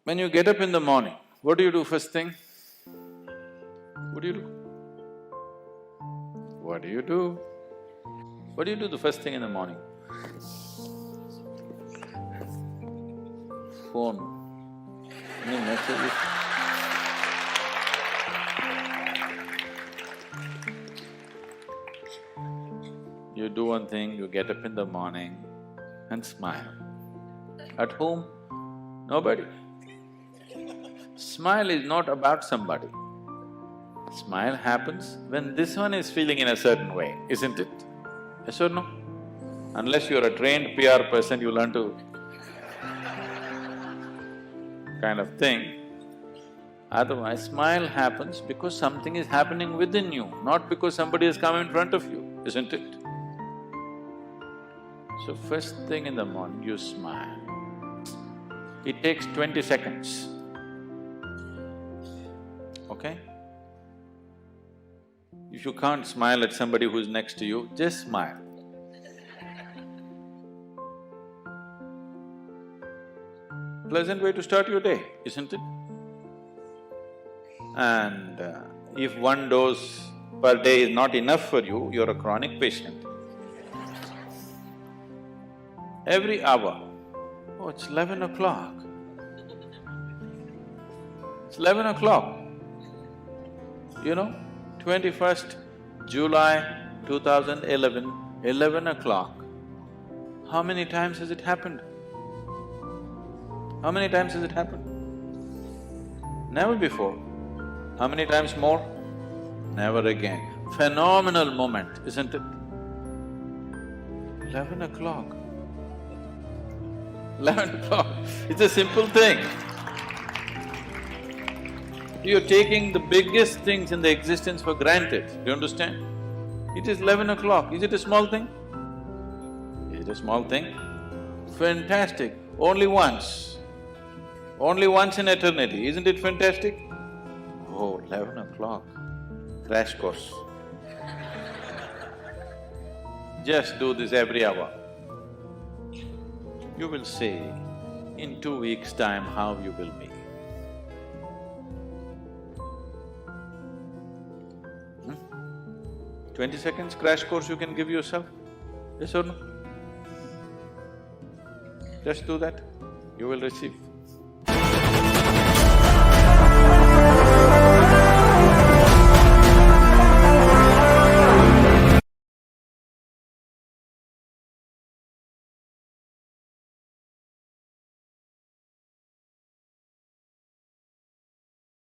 When you get up in the morning, what do you do first thing? What do you do? What do you do? What do you do the first thing in the morning? Phone, any messages? You do one thing, you get up in the morning and smile. At whom? Nobody. Smile is not about somebody. Smile happens when this one is feeling in a certain way, isn't it? Yes or no? Unless you're a trained PR person, you learn to kind of thing. Otherwise, smile happens because something is happening within you, not because somebody has come in front of you, isn't it? So first thing in the morning, you smile. It takes 20 seconds, okay? If you can't smile at somebody who's next to you, just smile. Pleasant way to start your day, isn't it? And if one dose per day is not enough for you, you're a chronic patient. Every hour, oh, it's 11 o'clock. It's 11 o'clock. You know, 21st July 2011, 11 o'clock. How many times has it happened? How many times has it happened? Never before. How many times more? Never again. Phenomenal moment, isn't it? 11 o'clock. 11 o'clock, it's a simple thing. You're taking the biggest things in the existence for granted, do you understand? It is 11 o'clock, is it a small thing? Is it a small thing? Fantastic, only once in eternity, isn't it fantastic? Oh, 11 o'clock, crash course. Just do this every hour. You will see in 2 weeks' time how you will be. 20 seconds crash course you can give yourself, yes or no? Just do that, you will receive.